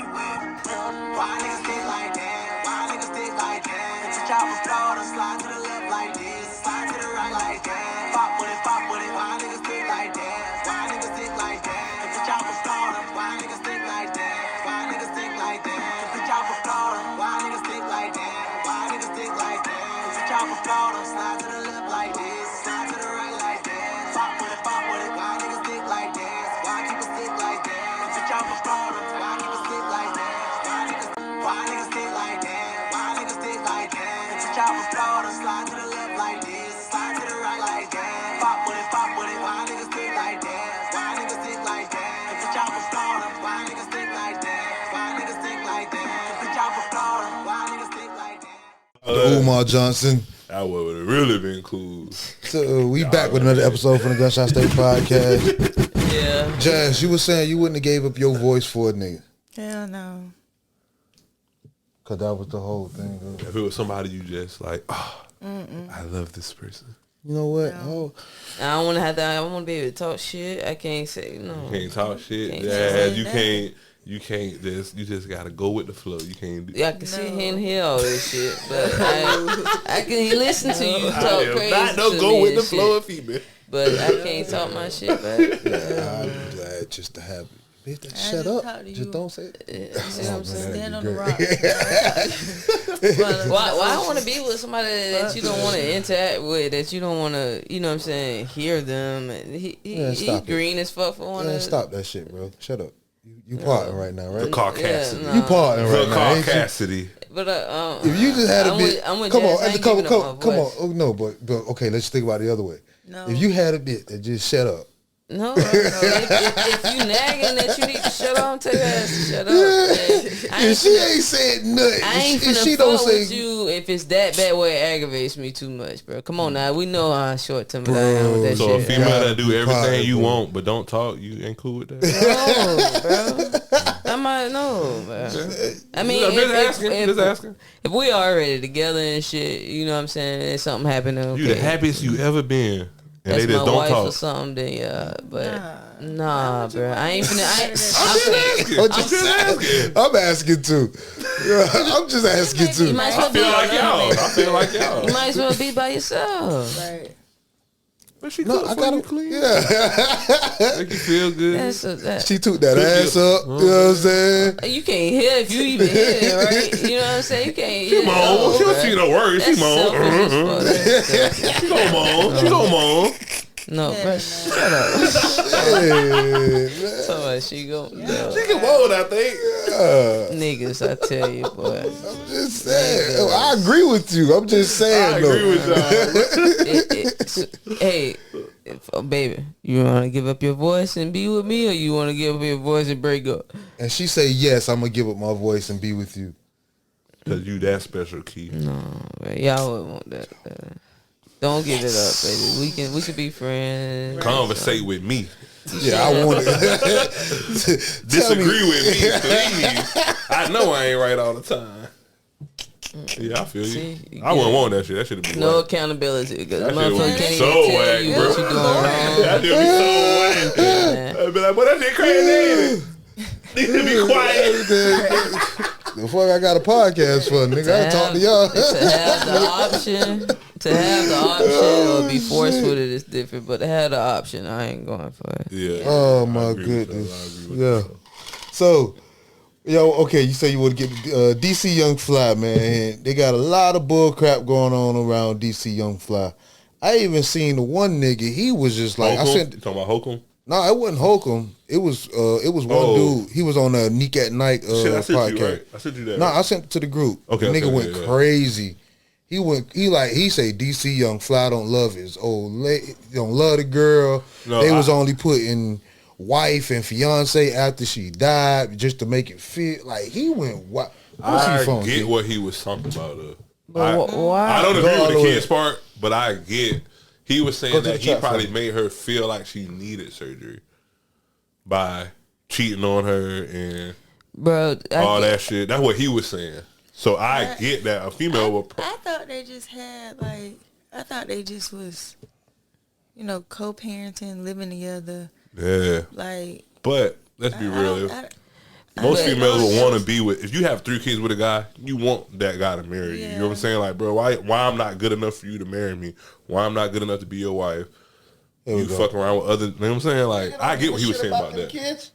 Why niggas stick like that? Why niggas stick like that? It's a job of Florida, slide to the left like this, slide to the right like that. Pop with it, pop with it. Why niggas stick like that? Why niggas stick like that? It's a job of Florida. Why niggas stick like that? Why niggas stick like that? It's a job of Florida. Why niggas stick like that? Why niggas stick like that? It's a job of Florida, slide to the left like this, slide to the right like that. Pop with it, pop with it. Why niggas stick like that? Why niggas stick like that? It's a job of Florida. Why niggas stick like that? Why niggas stick like that? Why niggas stick like that? It's a job of Florida, slide to the left like this, slide to the right like that. Pop with it, pop with it. Why niggas stick like that? Why niggas stick like that? It's a job of Florida. Why niggas stick like that? Why niggas stick like that? It's a job of Florida. Why niggas stick like that? Umar Johnson. That would have really been cool. So we back with another episode from the Gunshot State Podcast. Yeah. Jazz, you were saying you wouldn't have gave up your voice for a nigga. Hell no. Cause that was the whole thing. If it was somebody you just like, oh, I love this person. You know what? No. Oh, I don't want to have that. I want to be able to talk shit. I can't say no. You can't talk shit. Can't Yeah, say you that. can't. You can't just. You just gotta go with the flow. You can't. Do, I can sit here and hear all this shit, but I can listen to you talk crazy. not no to go me with and the flow shit, of female. but I can't talk my shit back. I'd be glad just to have it. Bitch, shut up. Just don't say it. See what I'm saying? Stand on the rock. Why I want to be with somebody that you don't want to interact with, that you don't want to, you know what I'm saying, hear them. He stop it. green as fuck for one. Man, stop that shit, bro. Shut up. You parting right now, right? The Caucasity. Yeah, You parting right The now. ain't you? Caucasity. But If you just had a I'm bit, with- I'm with come Jazz. I on, ain't come giving up on, my come on. voice. Oh, no, but okay, let's think about it the other way. No. If you had a bit that just shut up, no, if you nagging that you need to shut up, tell your ass to shut up. Man. if she ain't said nothing, I ain't if finna she don't fuck say, with you if it's that bad where it aggravates me too much, bro. Come on now, we know how short term I am with that So a shit. female Gotta that do be everything quiet, you bro. want but don't talk, you ain't cool with that. No, bro. I might know, bro. I mean, Just asking. if we already together and shit, you know what I'm saying, and something happened, okay. You the happiest you ever been, and That's they just my don't wife or talk. something, then yeah. But nah, bro. I ain't finna. I'm asking too. I'm just asking You too. might as well I feel like y'all. I feel like y'all. You might as well be by yourself. Right. But she No, cook I for gotta you clean. Yeah, Make you feel good. That. she took that ass up. You know what I'm saying? You can't hear if you even hear it, right? You know what I'm saying? You can't hear She moan. She don't see no words. She That's moan. selfish as fuck. She gon' moan. She gon' moan. No, bro. Shut up. Yeah, So she go. She can moan, I think. Niggas, I tell you, boy. I'm just saying. I agree with you. I'm just saying. I though. agree with y'all. Hey, baby, you want to give up your voice and be with me, or you want to give up your voice and break up? And she say yes. I'm gonna give up my voice and be with you. Cause you that special, key. No, man, y'all wouldn't want that. Don't give it up, baby. We can be friends. Conversate with me. Yeah, I want it. Disagree with me, please. I know I ain't right all the time. Yeah, I feel See, you. you I wouldn't get- want that shit. That should be No whack. accountability because That shit motherfucker would be can't so even tell whack, you bro. what you doing wrong. That should be so whack. Man. I'd be like, boy, that shit crazy, ain't it? Need to be quiet. The fuck I got a podcast for, nigga. I talk to y'all. To have the option or be forced with it is different, but to have the option, I ain't going for it. Yeah. Oh I my agree with goodness. that. I agree with Yeah. that. So, yo, okay, you say you would get DC Young Fly, man. They got a lot of bull crap going on around DC Young Fly. I even seen the one nigga. He was just like, I Holcomb? sent. You talking about Holcomb? No, it wasn't Holcomb. It was one Oh. dude. He was on a Neek at Night Shit, I sent podcast. you, right? I sent you that. No, right? I sent it to the group. Okay, the nigga okay, went yeah. crazy. He say DC Young Fly don't love his old lady, don't love the girl. No, they was only putting wife and fiance after she died just to make it feel like he went. What's I he from? get what he was talking about. But why? I don't Go agree all with the the way. kids part, but I get. He was Go saying to the that he chat probably for me. made her feel like she needed surgery by cheating on her and Bro, all that shit. That's what he was saying. So I get that a female will. I thought they just had I thought they just was co-parenting, living together. Yeah. Like, But let's be real. Most females will want to be with. If you have 3 kids with a guy, you want that guy to marry you. You know what I'm saying? Like, bro, why I'm not good enough for you to marry me? Why I'm not good enough to be your wife? You fuck around with other. You know what I'm saying? Like, I get what he was saying about that. Kids?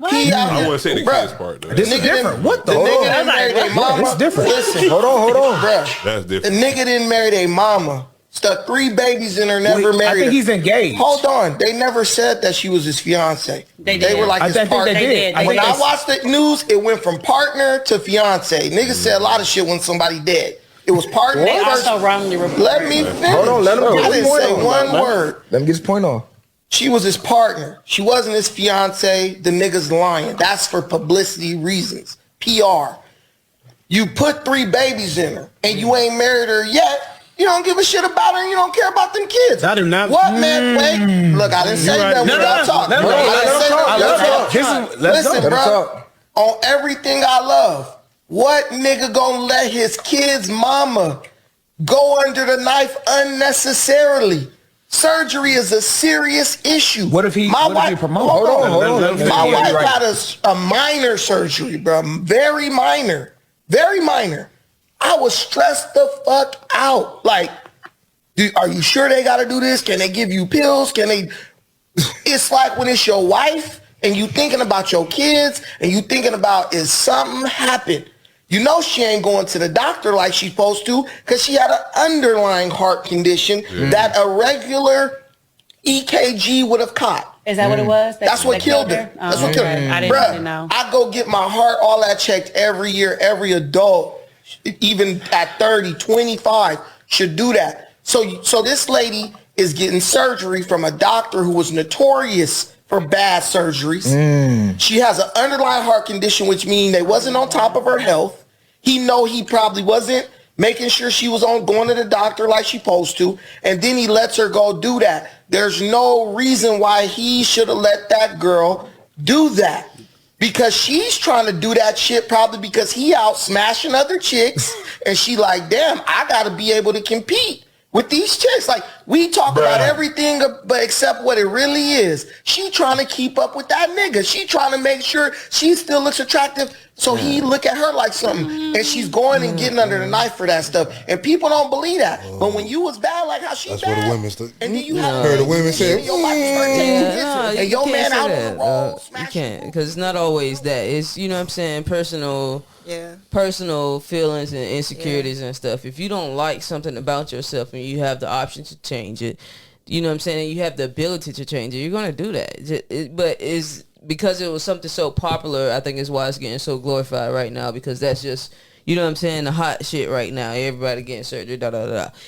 I wouldn't say the kids part though. This is different. What the? The nigga didn't marry their mama. It's different. Listen, Hold on. bruh. That's The different. nigga didn't marry their mama. Stuck 3 babies in her, never married I think her. he's engaged. Hold on. They never said that she was his fiance. They They did. were like I his think partner. they did. When I watched the news, it went from partner to fiance. Niggas said a lot of shit when somebody dead. It was partner They versus. also wrongly reported. Let me finish. Hold on, let him get I his didn't point say on. one word. Let him get his point on. She was his partner. She wasn't his fiance. The nigga's lying. That's for publicity reasons. PR. You put 3 babies in her and you ain't married her yet. You don't give a shit about her and you don't care about them kids. I do not. What, man? Wait. Look, I didn't say right. that when y'all talk. Let him No, talk. I didn't say that when y'all talk. Listen, bro. talk. On everything I love, what nigga gonna let his kid's mama go under the knife unnecessarily? Surgery is a serious issue. What if he? My What if he wife, promote? hold on. Let him My finish. wife Right. had a minor surgery, bro. Very minor. Very minor. I was stressed the fuck out. Like, are you sure they got to do this? Can they give you pills? Can they? It's like when it's your wife and you thinking about your kids and you thinking about is something happened. You know she ain't going to the doctor like she's supposed to because she had an underlying heart condition that a regular EKG would have caught. Is that what it was? That's what killed her. That's what killed her. I Bruh, didn't know. I go get my heart, all that checked every year. Every adult, even at 30, 25, should do that. So this lady is getting surgery from a doctor who was notorious for bad surgeries. She has an underlying heart condition, which means they wasn't on top of her health. He probably wasn't making sure she was going to the doctor like she supposed to, and then he lets her go do that. There's no reason why he should have let that girl do that. Because she's trying to do that shit probably because he out smashing other chicks, and she like, damn, I gotta be able to compete with these chicks. Like, we talk about everything but except what it really is. She trying to keep up with that nigga. She trying to make sure she still looks attractive so he look at her like something. And she's going and getting under the knife for that stuff. And people don't believe that. But when you was bad like how she That's bad, what the women said. and then you had Heard the women say, and your wife start taking pictures, and your man out on the road You smashing. can't, because it's not always that. It's, you know what I'm saying, personal feelings and insecurities and stuff. If you don't like something about yourself and you have the option to change it, you know what I'm saying, and you have the ability to change it, you're going to do that. But it's because it was something so popular, I think is why it's getting so glorified right now, because that's just, you know what I'm saying, the hot shit right now. Everybody getting surgery,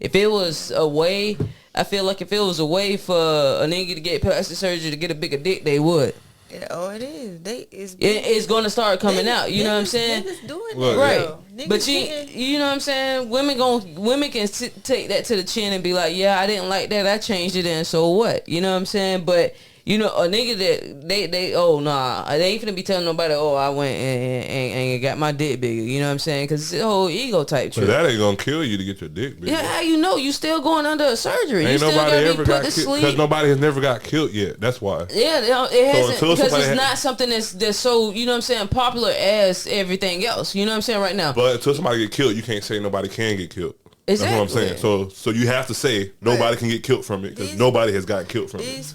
If it was a way, I feel like if it was a way for a nigga to get plastic surgery to get a bigger dick, they would. Yeah, oh, it is. It's going to start coming out. You know what I'm saying? Niggas doing Look, that, Right. though. Niggas But getting- you know what I'm saying? Women can take that to the chin and be like, yeah, I didn't like that. I changed it, and so what? You know what I'm saying? But you know, a nigga that they ain't finna be telling nobody, oh, I went and got my dick bigger. You know what I'm saying? Because it's a whole ego type But trip. that ain't gonna kill you to get your dick big. Yeah, how you know? You still going under a surgery. You Ain't still nobody gotta be ever put got to killed because sleep. nobody has never got killed yet. That's why. Yeah, it hasn't, until because somebody it's not something that's so, you know what I'm saying, popular as everything else. You know what I'm saying right now? But until somebody get killed, you can't say nobody can get killed. That's what I'm Exactly. saying. So you have to say nobody can get killed from it because nobody has got killed from it.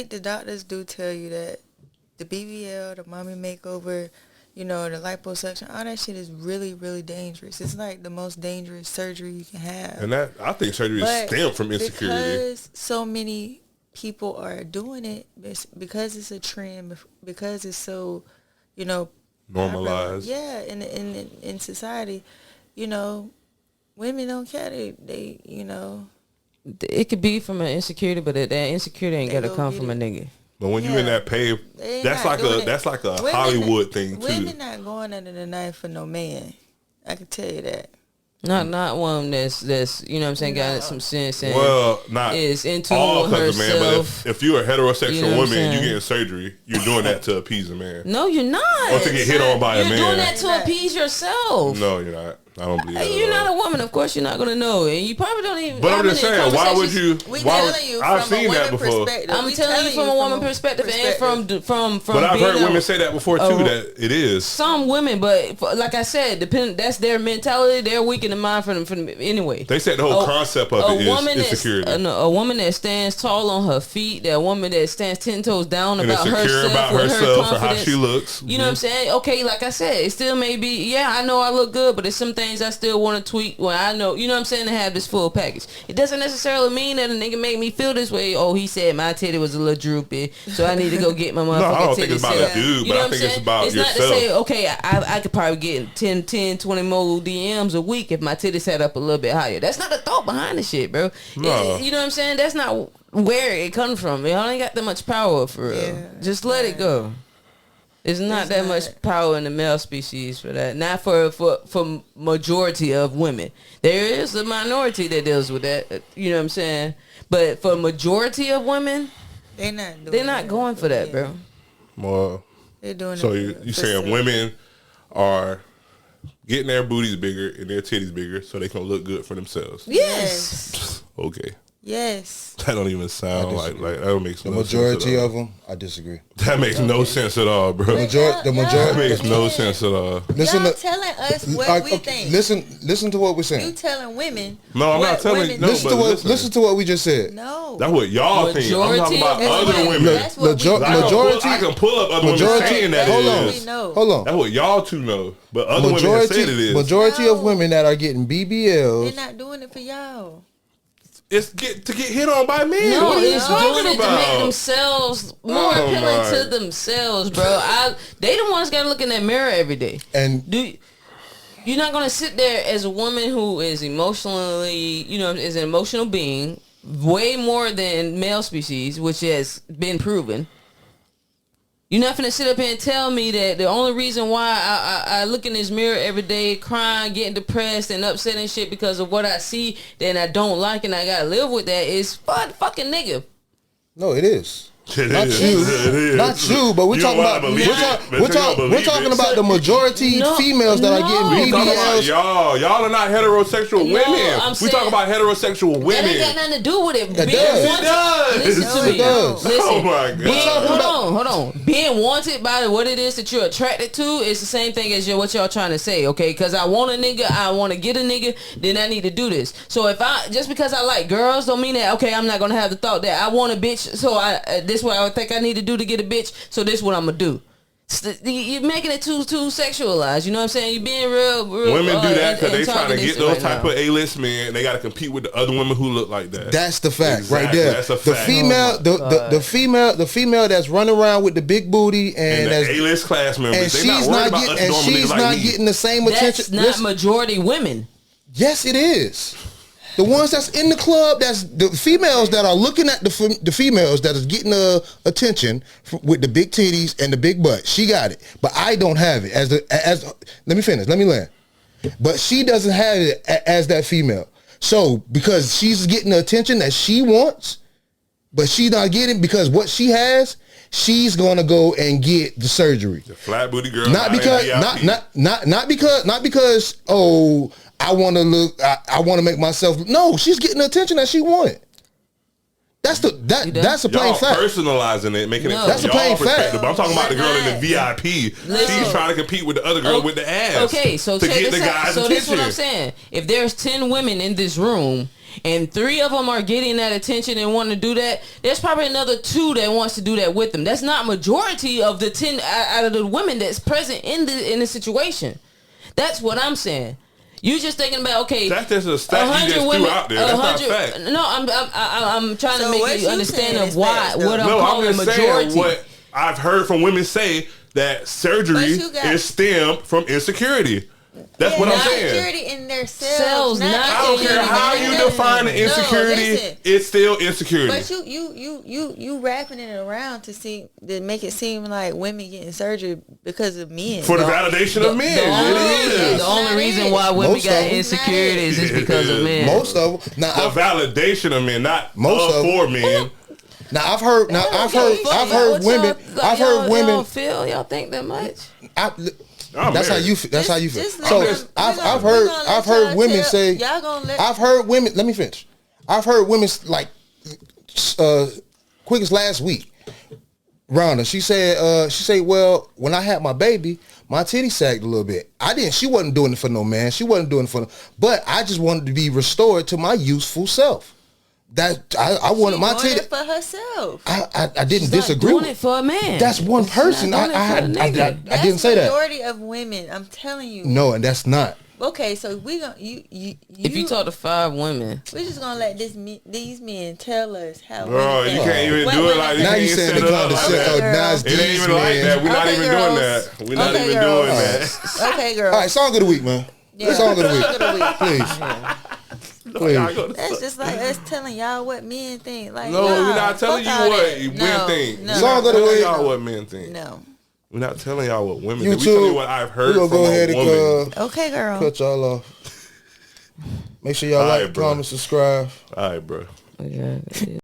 The doctors do tell you that the BBL, the mommy makeover, you know, the liposuction, all that shit is really, really dangerous. It's like the most dangerous surgery you can have. And that, I think surgery is But stemmed from insecurity. because so many people are doing it, because it's a trend, because it's so, you know, Normalized. popular. Yeah, in society, you know, women don't care. They you know. It could be from an insecurity, but that insecurity ain't They gotta go come get from a it. nigga. But when you in that pave, They that's not like doing it. that's like a Women- Hollywood thing too. Women not going under the knife for no man. I can tell you that. Not one that's you know what I'm saying, got some sense and Well, not is into all because of man, but herself. if you're a heterosexual You know what I'm woman and you saying? getting surgery, you're doing that to appease a man. No, you're not. Or to get hit on by a You're man. doing that to appease yourself. No, you're not. I don't believe that. You're at all. not a woman, of course. You're not gonna know, and you probably don't even. But I'm just saying, why would you? We Why telling would, you I've from a seen that woman before. perspective. I'm We telling you from a woman perspective, and from. But I've being heard a- women say that before too. That it is. Some women, but like I said, that's their mentality. They're weak in the mind from anyway. They said the whole concept of it is insecurity. A woman that stands tall on her feet, that woman that stands 10 toes down And about insecure herself, about with herself her or how confidence. she looks. You know what I'm saying? Okay, like I said, it still may be. Yeah, I know I look good, but there's some things I still want to tweak. When I know, you know what I'm saying, to have this full package. It doesn't necessarily mean that a nigga make me feel this way. Oh, he said my titty was a little droopy, so I need to go get my motherfucking No, I don't titty think it's about set a dude, up. You but know I what I'm think it's saying? about It's yourself. not to say, okay, I could probably get 10, 20 more DMs a week if my titty set up a little bit higher. That's not the thought behind the shit, bro. No. You know what I'm saying? That's not where it comes from. Y'all ain't got that much power for real. Yeah. Just let it go. It's not that much power in the male species for that. Not for majority of women. There is a minority that deals with that. You know what I'm saying? But for majority of women, They're not doing they're not that. going for that, bro. Well, They're doing so it. you saying women are getting their booties bigger and their titties bigger so they can look good for themselves? Yes. Okay. Yes. That don't even sound like that don't make The no majority sense at all. of them, I disagree. That makes no sense at all, bro. The That majority. makes no sense at all. Listen Y'all to, telling us what like, we okay, think. listen to what we're You saying. telling women. No, I'm what not telling- women no, think. Listen but to what listen. listen to what we just said. No. That's what y'all think. I'm Majority talking about of other women. women. That's what we Major- know. majority- I can pull up other women Majority. saying that Hold it on. is. We know. Hold on. That's what y'all two know. But other women have said it is. Majority of No. women that are getting They're BBLs. not doing it for y'all. It's to get hit on by men. No, what are you it's doing talking it to make about? themselves more Oh, appealing my. to themselves, bro. They the ones gotta look in that mirror every day. And You're not gonna sit there as a woman who is emotionally, is an emotional being, way more than male species, which has been proven. You're not gonna sit up here and tell me that the only reason why I look in this mirror every day, crying, getting depressed, and upset and shit because of what I see that I don't like, and I gotta live with that is fucking nigga. no, it is. It Not is. you, It is. not you, but we're You talking don't about wanna believe it, but you don't we're believe talking it. about the majority No, females that are no. getting We talking about BBLs. y'all. Y'all are not heterosexual No, women. I'm We saying- talk about heterosexual That ain't got women. nothing to do with it. It Being does. wanted- It does. Listen No, to it me. does. Listen. Oh my God. Being, talking about- hold on. Being wanted by what it is that you're attracted to is the same thing as what y'all trying to say, okay? Because I want a nigga, I want to get a nigga, then I need to do this. So just because I like girls don't mean that, okay, I'm not going to have the thought that I want a bitch, so this what I would think I need to do to get a bitch, so this what I'm going to do. You're making it too sexualized. You know what I'm saying? You're being real Women do that because they trying to antagonistic get those right type now. of A-list men. They got to compete with the other women who look like that. That's the fact right Exactly, there. that's a The fact. female, the female that's running around with the big booty and and the that's A-list class members. and They she's not worried not about getting us and normal she's niggas like not me. getting the same That's attention. not Listen, majority women. yes, it is. The ones that's in the club, that's the females that are looking at the females that is getting attention with the big titties and the big butt. She got it, but I don't have it. Let me finish. Let me land. But she doesn't have it as that female. So because she's getting the attention that she wants, but she's not getting because what she has, she's gonna go and get the surgery. The flat booty girl. Not because not because I want to look. I want to make myself. No, she's getting the attention that she wanted. That's a plain Y'all fact. personalizing it, making No. it That's from a plain y'all fact. perspective. But I'm talking about the girl in the Not. VIP. Listen. She's trying to compete with the other girl with the ass. Okay, so to check get the this out. guy's So this is attention. what I'm saying. If there's 10 women in this room and 3 of them are getting that attention and want to do that, there's probably another 2 that wants to do that with them. That's not majority of the 10 out of the women that's present in the situation. That's what I'm saying. You just thinking about, okay, That's just a stat you just threw out there. That's not fact. No, I'm trying So to what make you you understand saying of is why facts, though. what I'm No, I'm calling just majority. saying what I've heard from women say that surgery But you got- is stemmed from insecurity. That's what I'm saying. Insecurity in their Cells, cells. not I don't care how you define the insecurity, listen. it's still insecurity. But you wrapping it around to make it seem like women getting surgery because of men. For the validation of men. It The only Not reason it. why women Most got of them. insecurities is because of men. Most of them. Now, The validation of men, not Most of for men. I've heard women. Y'all Y'all think that much? That's how married. you. That's how you feel. Just let So them- I've we heard gonna let I've heard y'all women tell- say. y'all gonna let. I've heard women. Let me finish. I've heard women like, quick as last week. Rhonda, she said, well, when I had my baby, my titty sagged a little bit. She wasn't doing it for no man. She wasn't doing it for, but I just wanted to be restored to my youthful self. That I wanted my doing titty. it for herself. I didn't She's not disagree doing with it for a man. That's one She's person. not doing it for a nigga. I didn't say that. Majority of women, I'm telling you. No, and that's not. Okay, so we gonna If you talk to 5 women, we're just gonna let these men tell us how. Bro, women you think. can't even What do it women like think. you Now can't you even saying set the it up like concept. that. Now it's It ain't these even like men. that. We're not Okay, even girls. doing that. We're not Okay, even girls. doing that. Okay, girl. All right, song of the week, man. Yeah. Song of the Song of the week, please. Please. That's just like us telling y'all what men think. Like, No, nah, we're not telling you fuck all what that. men No, think. No, We're Song not of the telling week. y'all what men think. no. We're not telling y'all what women You think. We're telling you too. what I've We're heard gonna from go a ahead woman. and Okay, girl. cut y'all off. Make sure y'all All like, right, bro. comment, subscribe. All right, bro. okay.